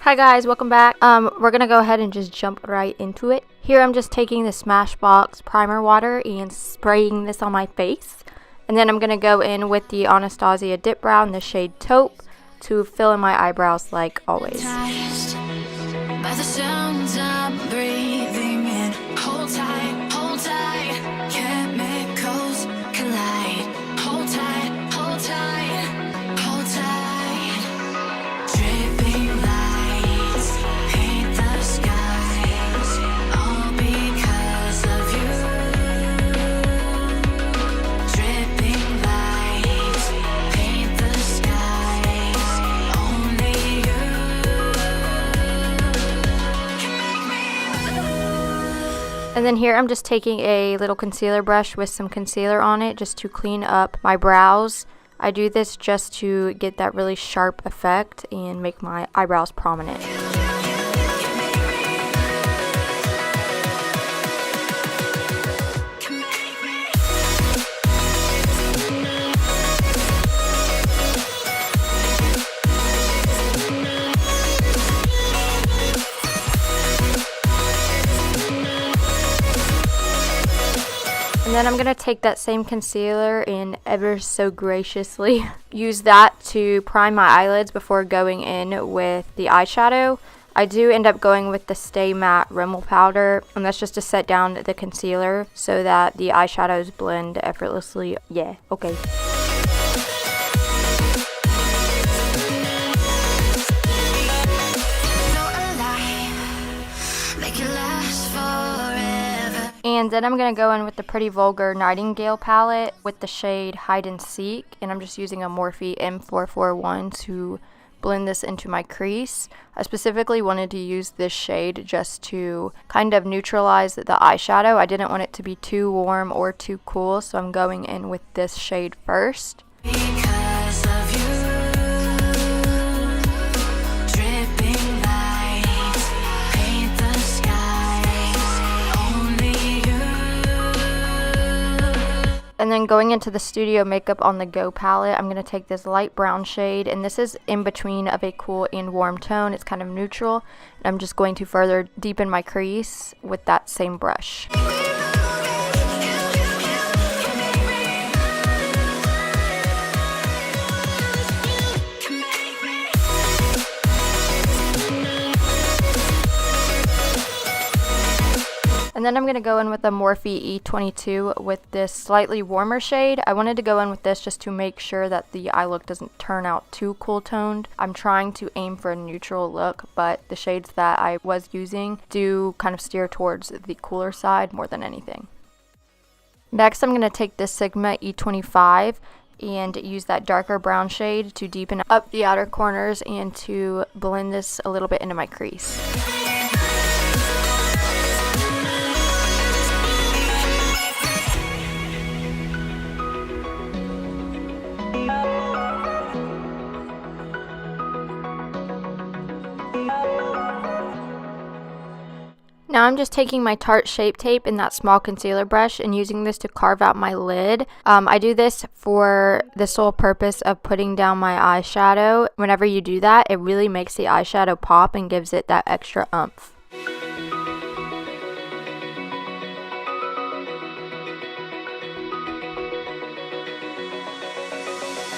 Hi guys, welcome back. We're gonna go ahead and just jump right into it. Here I'm just taking the Smashbox primer water and spraying this on my face. And then I'm gonna go in with the Anastasia Dip Brow in the shade Taupe to fill in my eyebrows like always. By the sounds I'm breathing in. Hold tight, chemicals collide. Hold tight, hold tight, hold tight. Dripping lights paint the skies, all because of you. Dripping lights paint the skies, only you. And then here I'm just taking a little concealer brush with some concealer on it just to clean up my brows. I do this just to get that really sharp effect and make my eyebrows prominent. And then I'm going to take that same concealer and ever so graciously use that to prime my eyelids before going in with the eyeshadow. I do end up going with the Stay Matte Rimmel powder, and that's just to set down the concealer so that the eyeshadows blend effortlessly. Yeah, okay. And then I'm going to go in with the pretty Vulgar Nightingale palette with the shade Hide and Seek. And I'm just using a Morphe M441 to blend this into my crease. I specifically wanted to use this shade just to kind of neutralize the eyeshadow. I didn't want it to be too warm or too cool, so I'm going in with this shade first. Because of you. And then going into the Studio Makeup on the Go palette, I'm going to take this light brown shade, and this is in between of a cool and warm tone. It's kind of neutral, and I'm just going to further deepen my crease with that same brush. And then I'm going to go in with a Morphe E22 with this slightly warmer shade. I wanted to go in with this just to make sure that the eye look doesn't turn out too cool toned. I'm trying to aim for a neutral look, but the shades that I was using do kind of steer towards the cooler side more than anything. Next, I'm going to take this Sigma E25 and use that darker brown shade to deepen up the outer corners and to blend this a little bit into my crease. Now I'm just taking my Tarte Shape Tape and that small concealer brush and using this to carve out my lid. I do this for the sole purpose of putting down my eyeshadow. Whenever you do that, it really makes the eyeshadow pop and gives it that extra oomph.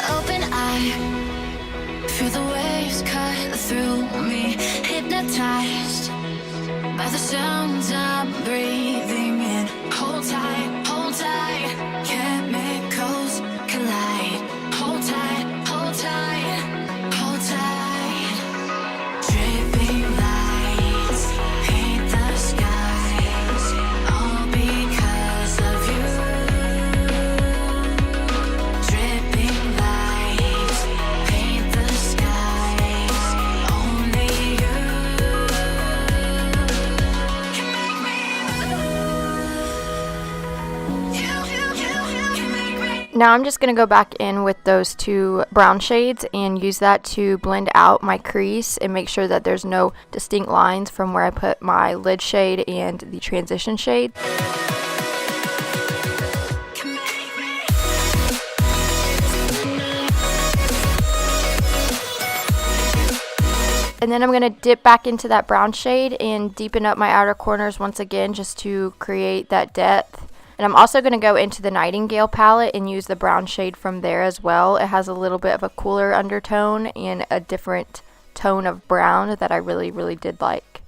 Open eye, feel the waves cut through me, hypnotized by the sounds I'm breathing in. Hold tight, chemicals collide. Hold tight, hold tight, hold tight. Dripping lights paint the skies, all because of you. Dripping lights paint the skies, only you. Now I'm just going to go back in with those two brown shades and use that to blend out my crease and make sure that there's no distinct lines from where I put my lid shade and the transition shade. And then I'm going to dip back into that brown shade and deepen up my outer corners once again just to create that depth. And I'm also going to go into the Nightingale palette and use the brown shade from there as well. It has a little bit of a cooler undertone and a different tone of brown that I really did like.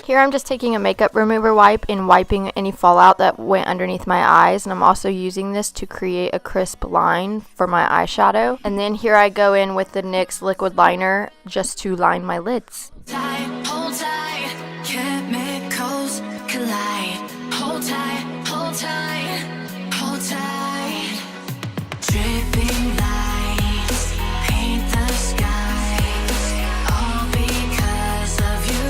Here I'm just taking a makeup remover wipe and wiping any fallout that went underneath my eyes, and I'm also using this to create a crisp line for my eyeshadow. And then here I go in with the NYX liquid liner just to line my lids. Hold tight, chemicals collide. Hold tight, hold tight, hold tight. Dripping lights paint the skies, all because of you.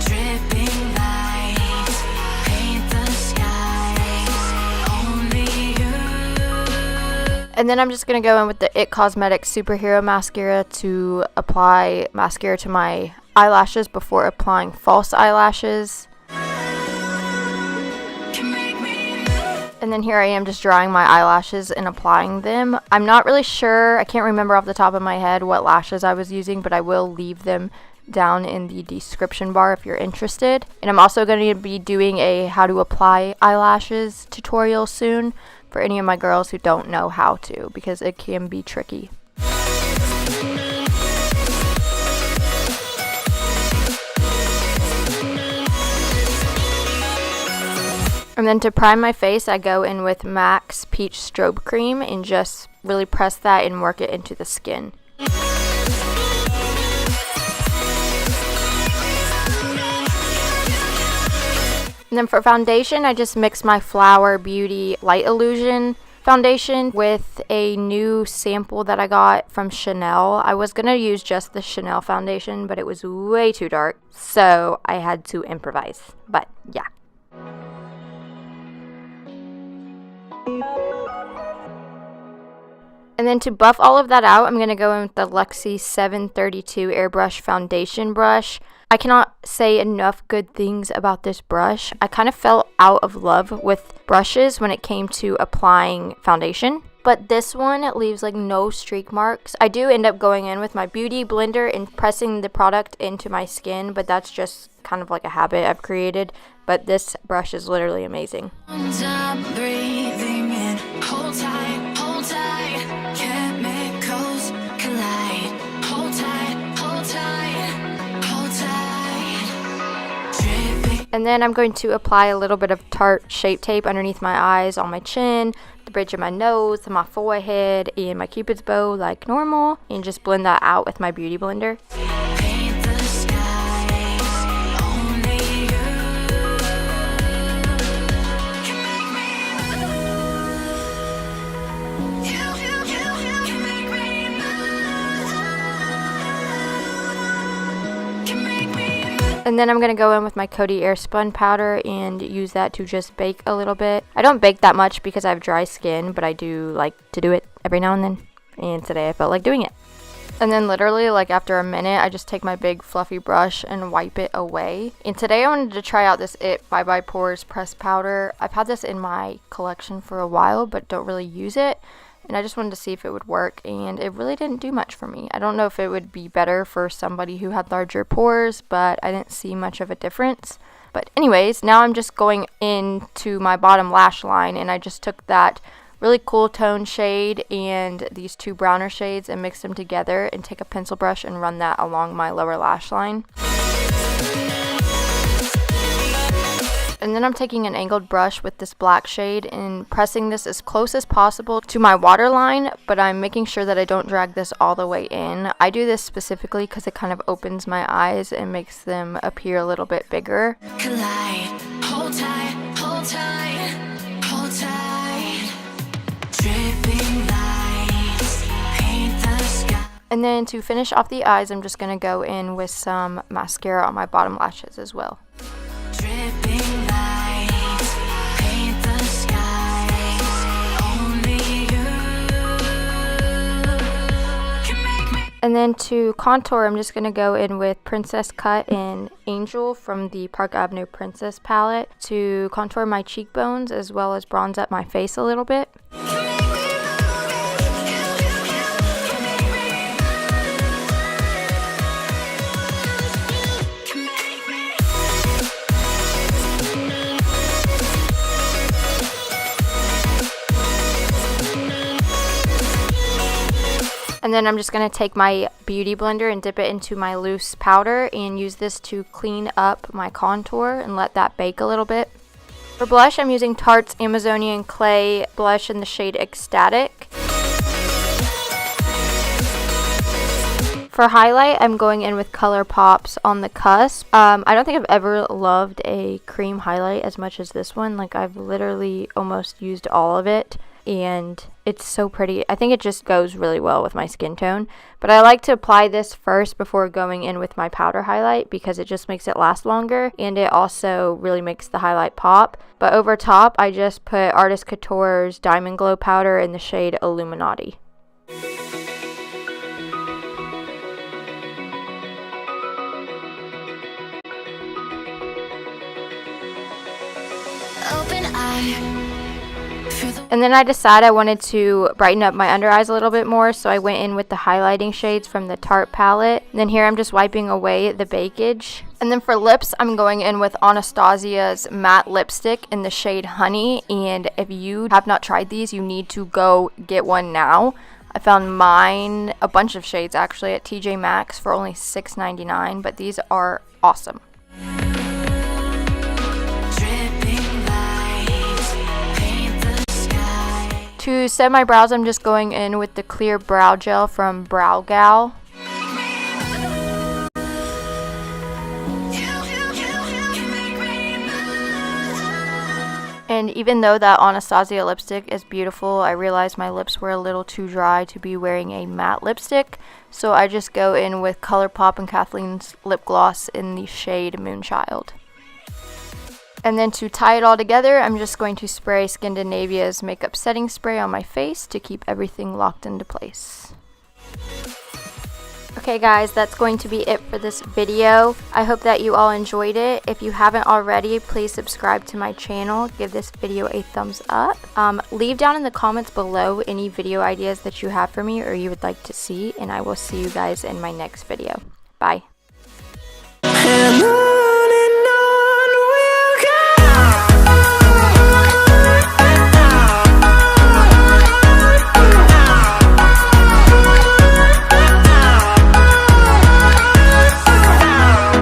Dripping lights paint the skies, only you. And then I'm just going to go in with the IT Cosmetics Superhero Mascara to apply mascara to my eyelashes before applying false eyelashes. And then here I am just drying my eyelashes and applying them. I'm not really sure, I can't remember off the top of my head what lashes I was using, but I will leave them down in the description bar if you're interested. And I'm also going to be doing a how to apply eyelashes tutorial soon for any of my girls who don't know how to, because it can be tricky. And then to prime my face, I go in with MAC's Peach Strobe Cream and just really press that and work it into the skin. And then for foundation, I just mix my Flower Beauty Light Illusion foundation with a new sample that I got from Chanel. I was going to use just the Chanel foundation, but it was way too dark, so I had to improvise. But yeah. And then to buff all of that out, I'm going to go in with the Luxie 732 Airbrush Foundation Brush. I cannot say enough good things about this brush. I kind of fell out of love with brushes when it came to applying foundation. But this one, it leaves like no streak marks. I do end up going in with my beauty blender and pressing the product into my skin, but that's just kind of like a habit I've created. But this brush is literally amazing. Stop breathing in. Hold tight, hold tight. Chemicals collide. Hold tight, hold tight, hold tight. Dripping. And then I'm going to apply a little bit of Tarte Shape Tape underneath my eyes, on my chin, the bridge of my nose, my forehead, and my cupid's bow like normal, and just blend that out with my beauty blender. Paint the skies, only you can make me move. You can make me move. Can make me move. And then I'm going to go in with my Coty Airspun powder and use that to just bake a little bit. I don't bake that much because I have dry skin, but I do like to do it every now and then. And today I felt like doing it. And then literally like after a minute, I just take my big fluffy brush and wipe it away. And today I wanted to try out this IT Bye Bye Pores pressed powder. I've had this in my collection for a while, but don't really use it. And I just wanted to see if it would work, and it really didn't do much for me. I don't know if it would be better for somebody who had larger pores, but I didn't see much of a difference. But anyways, now I'm just going into my bottom lash line, and I just took that really cool tone shade and these two browner shades and mixed them together, and take a pencil brush and run that along my lower lash line. And then I'm taking an angled brush with this black shade and pressing this as close as possible to my waterline, but I'm making sure that I don't drag this all the way in. I do this specifically because it kind of opens my eyes and makes them appear a little bit bigger. Collide. Hold tight, hold tight, hold tight. Dripping lights paint the sky. And then to finish off the eyes, I'm just going to go in with some mascara on my bottom lashes as well. Dripping lights paint the skies, only you can make me. And then to contour, I'm just going to go in with Princess Cut in Angel from the Park Avenue Princess palette to contour my cheekbones as well as bronze up my face a little bit. And then I'm just going to take my beauty blender and dip it into my loose powder and use this to clean up my contour and let that bake a little bit. For blush, I'm using Tarte's Amazonian Clay blush in the shade Ecstatic. For highlight, I'm going in with Colourpop's on the Cusp. I don't think I've ever loved a cream highlight as much as this one. Like, I've literally almost used all of it. And it's so pretty. I think it just goes really well with my skin tone. But I like to apply this first before going in with my powder highlight because it just makes it last longer. And it also really makes the highlight pop. But over top, I just put Artist Couture's Diamond Glow powder in the shade Illuminati. Open eye. And then I decided I wanted to brighten up my under eyes a little bit more, so I went in with the highlighting shades from the Tarte palette. And then here I'm just wiping away the bakage. And then for lips, I'm going in with Anastasia's matte lipstick in the shade Honey. And if you have not tried these, you need to go get one now. I found mine, a bunch of shades actually, at TJ Maxx for only $6.99, but these are awesome. To set my brows, I'm just going in with the clear brow gel from Brow Gal. And even though that Anastasia lipstick is beautiful, I realized my lips were a little too dry to be wearing a matte lipstick. So I just go in with Colourpop and Kathleen's lip gloss in the shade Moonchild. And then to tie it all together, I'm just going to spray Scandinavia's makeup setting spray on my face to keep everything locked into place. Okay guys, that's going to be it for this video. I hope that you all enjoyed it. If you haven't already, please subscribe to my channel. Give this video a thumbs up. Leave down in the comments below any video ideas that you have for me or you would like to see, and I will see you guys in my next video. Bye.